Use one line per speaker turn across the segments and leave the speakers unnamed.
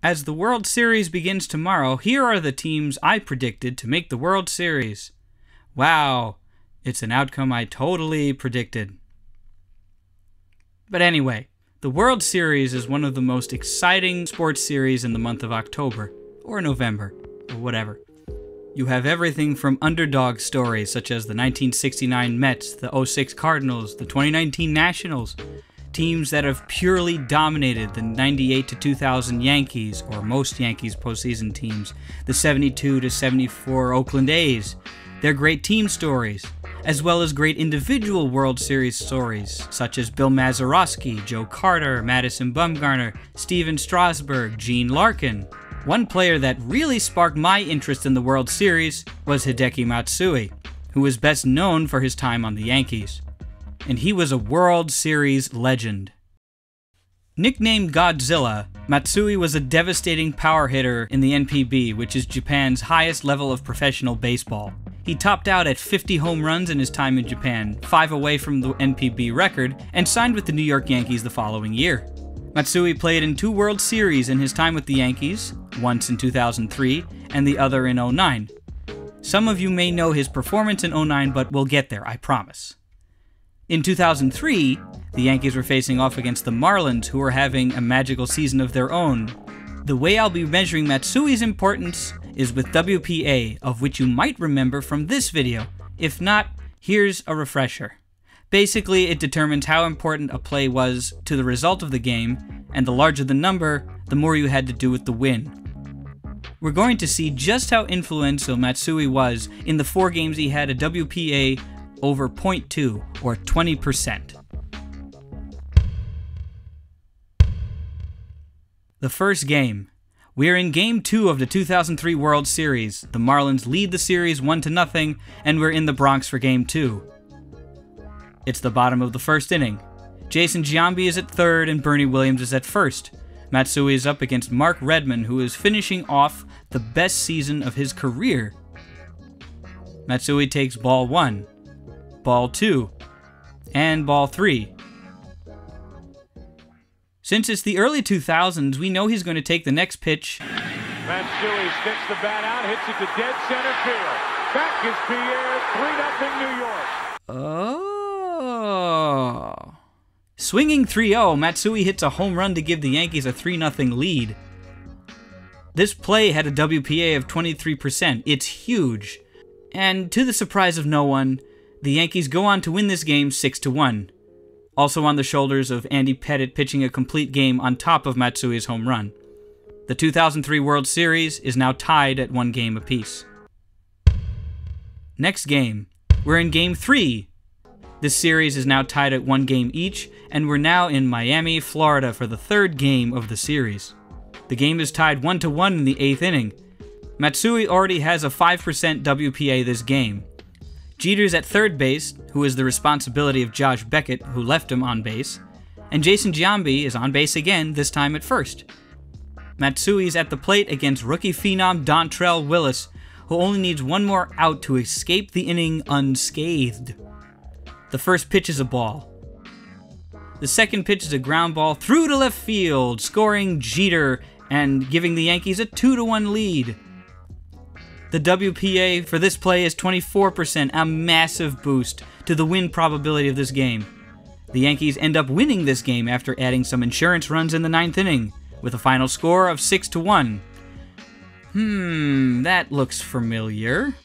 As the World Series begins tomorrow, here are the teams I predicted to make the World Series. Wow, it's an outcome I totally predicted. But anyway, the World Series is one of the most exciting sports series in the month of October, or November, or whatever. You have everything from underdog stories such as the 1969 Mets, the '06 Cardinals, the 2019 Nationals, teams that have purely dominated the 98 to 2000 Yankees, or most Yankees postseason teams, the 72 to 74 Oakland A's. They're great team stories, as well as great individual World Series stories, such as Bill Mazeroski, Joe Carter, Madison Bumgarner, Steven Strasburg, Gene Larkin. One player that really sparked my interest in the World Series was Hideki Matsui, who was best known for his time on the Yankees. And he was a World Series legend. Nicknamed Godzilla, Matsui was a devastating power hitter in the NPB, which is Japan's highest level of professional baseball. He topped out at 50 home runs in his time in Japan, 5 away from the NPB record, and signed with the New York Yankees the following year. Matsui played in 2 World Series in his time with the Yankees, once in 2003 and the other in '09. Some of you may know his performance in '09, but we'll get there, I promise. In 2003, the Yankees were facing off against the Marlins, who were having a magical season of their own. The way I'll be measuring Matsui's importance is with WPA, of which you might remember from this video. If not, here's a refresher. Basically, it determines how important a play was to the result of the game, and the larger the number, the more you had to do with the win. We're going to see just how influential Matsui was in the 4 games he had a WPA over 0.2, or 20%. The first game. We're in Game 2 of the 2003 World Series. The Marlins lead the series 1-0, and we're in the Bronx for Game 2. It's the bottom of the first inning. Jason Giambi is at third and Bernie Williams is at first. Matsui is up against Mark Redman, who is finishing off the best season of his career. Matsui takes ball 1, ball 2, and ball 3. Since it's the early 2000s, we know he's going to take the next pitch.
Matsui sticks the bat out, hits it to dead center field. Back is Pierre, 3-0 New York.
Oh. Swinging 3-0, Matsui hits a home run to give the Yankees a 3-0 lead. This play had a WPA of 23%. It's huge. And to the surprise of no one, the Yankees go on to win this game 6-1. Also on the shoulders of Andy Pettitte pitching a complete game on top of Matsui's home run. The 2003 World Series is now tied at 1 game apiece. Next game. We're in Game 3. This series is now tied at 1 game each, and we're now in Miami, Florida for the 3rd game of the series. The game is tied 1-1 in the 8th inning. Matsui already has a 5% WPA this game. Jeter's at third base, who is the responsibility of Josh Beckett, who left him on base, and Jason Giambi is on base again, this time at first. Matsui's at the plate against rookie phenom Dontrelle Willis, who only needs 1 more out to escape the inning unscathed. The first pitch is a ball. The second pitch is a ground ball through to left field, scoring Jeter and giving the Yankees a 2-1 lead. The WPA for this play is 24%, a massive boost to the win probability of this game. The Yankees end up winning this game after adding some insurance runs in the 9th inning, with a final score of 6-1. That looks familiar.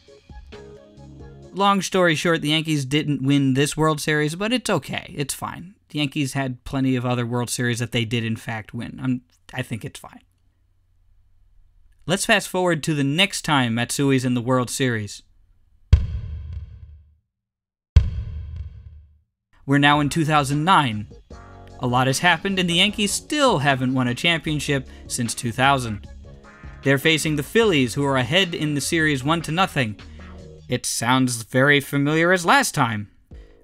Long story short, the Yankees didn't win this World Series, but it's okay. It's fine. The Yankees had plenty of other World Series that they did in fact win. I think it's fine. Let's fast forward to the next time Matsui's in the World Series. We're now in 2009. A lot has happened, and the Yankees still haven't won a championship since 2000. They're facing the Phillies, who are ahead in the series 1-0. It sounds very familiar as last time.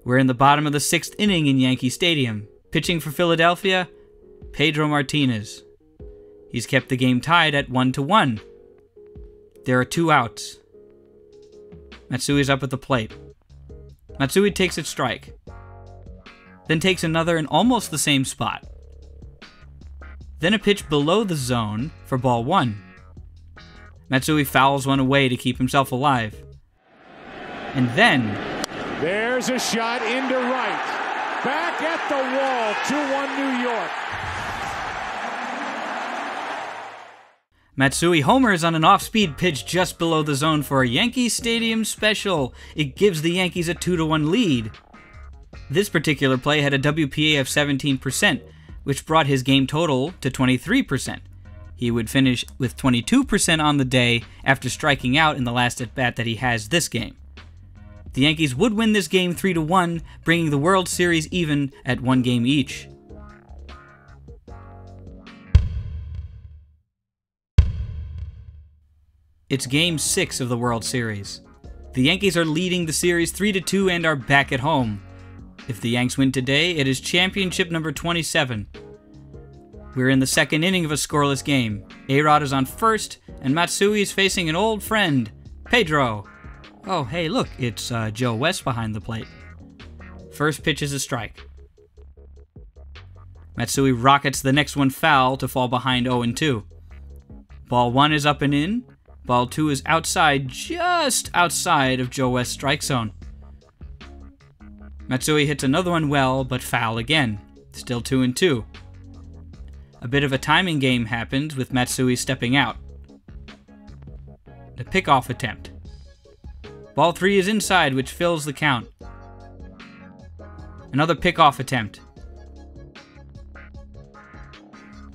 We're in the bottom of the 6th inning in Yankee Stadium. Pitching for Philadelphia, Pedro Martinez. He's kept the game tied at 1-1. There are 2 outs. Matsui's up at the plate. Matsui takes a strike. Then takes another in almost the same spot. then a pitch below the zone for ball 1. Matsui fouls one away to keep himself alive. And then...
there's a shot into right. Back at the wall, 2-1 New York.
Matsui homers on an off-speed pitch just below the zone for a Yankees Stadium special. It gives the Yankees a 2-1 lead. This particular play had a WPA of 17%, which brought his game total to 23%. He would finish with 22% on the day after striking out in the last at-bat that he has this game. The Yankees would win this game 3-1, bringing the World Series even at 1 game each. It's Game 6 of the World Series. The Yankees are leading the series 3-2 and are back at home. If the Yanks win today, it is championship number 27. We're in the second inning of a scoreless game. A-Rod is on first, and Matsui is facing an old friend, Pedro. Oh, hey, look, it's Joe West behind the plate. First pitch is a strike. Matsui rockets the next one foul to fall behind 0-2. Ball 1 is up and in. Ball 2 is outside, just outside of Joe West's strike zone. Matsui hits another one well, but foul again. Still 2-2. A bit of a timing game happens with Matsui stepping out. The pickoff attempt. Ball 3 is inside, which fills the count. Another pickoff attempt.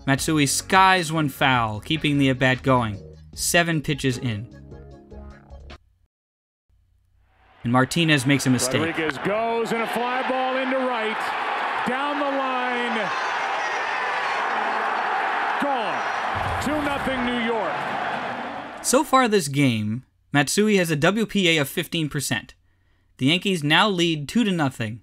Matsui skies one foul, keeping the at-bat going. 7 pitches in. And Martinez makes a mistake.
Rodriguez goes and a fly ball into right. Down the line. Gone. 2-0 New York.
So far this game, Matsui has a WPA of 15%. The Yankees now lead 2-0.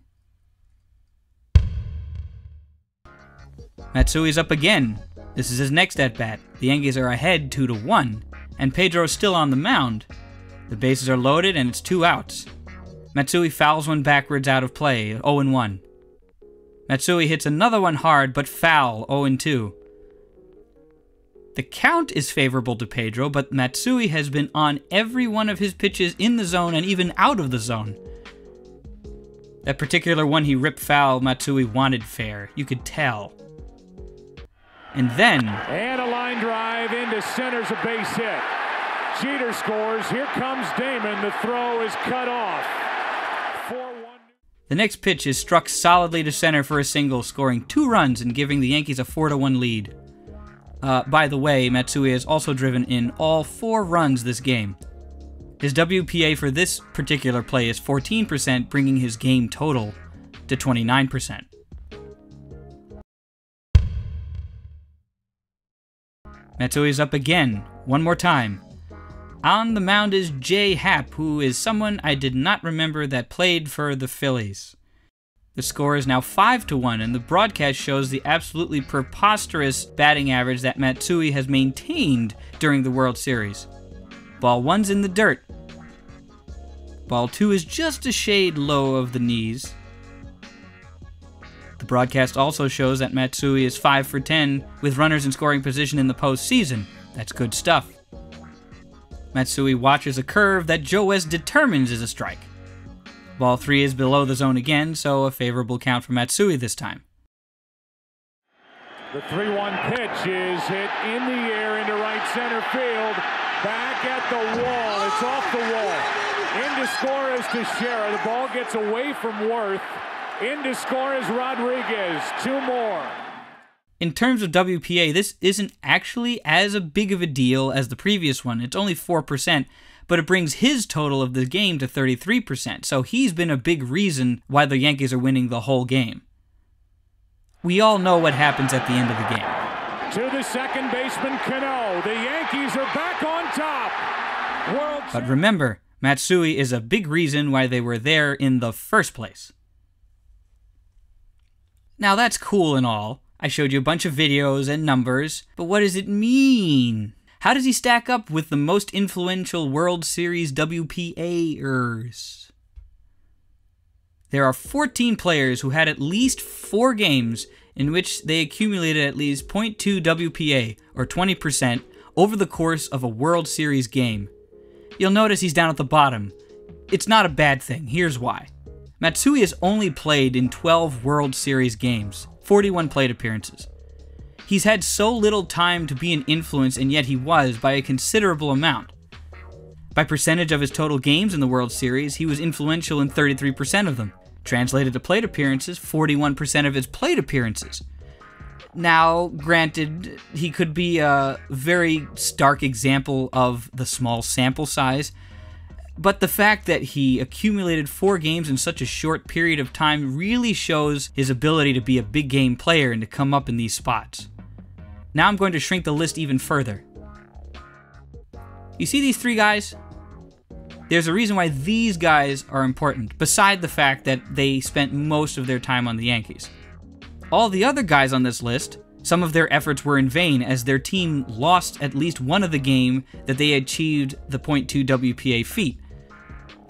Matsui's up again. This is his next at-bat. The Yankees are ahead 2-1, and Pedro's still on the mound. The bases are loaded and it's 2 outs. Matsui fouls one backwards out of play, 0-1. Matsui hits another one hard, but foul, 0-2. The count is favorable to Pedro, but Matsui has been on every one of his pitches in the zone and even out of the zone. That particular one he ripped foul, Matsui wanted fair. You could tell. And then...
and a line drive into center's a base hit. Jeter scores. Here comes Damon. The throw is cut off. 4-1.
The next pitch is struck solidly to center for a single, scoring 2 runs and giving the Yankees a 4-1 lead. By the way, Matsui has also driven in all 4 runs this game. His WPA for this particular play is 14%, bringing his game total to 29%. Matsui's up again, one more time. On the mound is Jay Happ, who is someone I did not remember that played for the Phillies. The score is now 5-1, and the broadcast shows the absolutely preposterous batting average that Matsui has maintained during the World Series. Ball 1's in the dirt. Ball 2 is just a shade low of the knees. The broadcast also shows that Matsui is 5 for 10 with runners in scoring position in the postseason. That's good stuff. Matsui watches a curve that Joe West determines is a strike. Ball 3 is below the zone again, so a favorable count for Matsui this time.
The 3-1 pitch is hit in the air into right center field. Back at the wall. It's off the wall. In to score is Teixeira. The ball gets away from Worth. In to score is Rodriguez. 2 more.
In terms of WPA, this isn't actually as big of a deal as the previous one. It's only 4%, but it brings his total of the game to 33%, so he's been a big reason why the Yankees are winning the whole game. We all know what happens at the end of the game.
To the second baseman, Cano. The Yankees are back on top.
But remember, Matsui is a big reason why they were there in the first place. Now that's cool and all. I showed you a bunch of videos and numbers, but what does it mean? How does he stack up with the most influential World Series WPA'ers? There are 14 players who had at least 4 games in which they accumulated at least .2 WPA, or 20%, over the course of a World Series game. You'll notice he's down at the bottom. It's not a bad thing. Here's why. Matsui has only played in 12 World Series games, 41 plate appearances. He's had so little time to be an influence, and yet he was, by a considerable amount. By percentage of his total games in the World Series, he was influential in 33% of them. Translated to plate appearances, 41% of his plate appearances. Now, granted, he could be a very stark example of the small sample size, but the fact that he accumulated 4 games in such a short period of time really shows his ability to be a big game player and to come up in these spots. Now I'm going to shrink the list even further. You see these 3 guys? There's a reason why these guys are important, beside the fact that they spent most of their time on the Yankees. All the other guys on this list, some of their efforts were in vain as their team lost at least one of the game that they achieved the .2 WPA feat.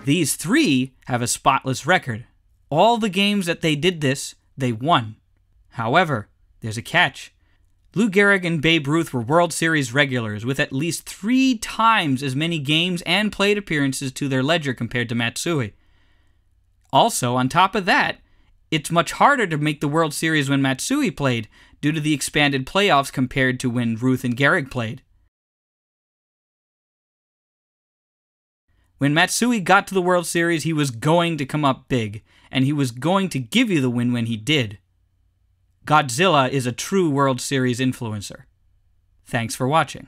These 3 have a spotless record. All the games that they did this, they won. However, there's a catch. Lou Gehrig and Babe Ruth were World Series regulars with at least 3 times as many games and plate appearances to their ledger compared to Matsui. Also, on top of that, it's much harder to make the World Series when Matsui played due to the expanded playoffs compared to when Ruth and Gehrig played. When Matsui got to the World Series, he was going to come up big, and he was going to give you the win when he did. Godzilla is a true World Series influencer. Thanks for watching.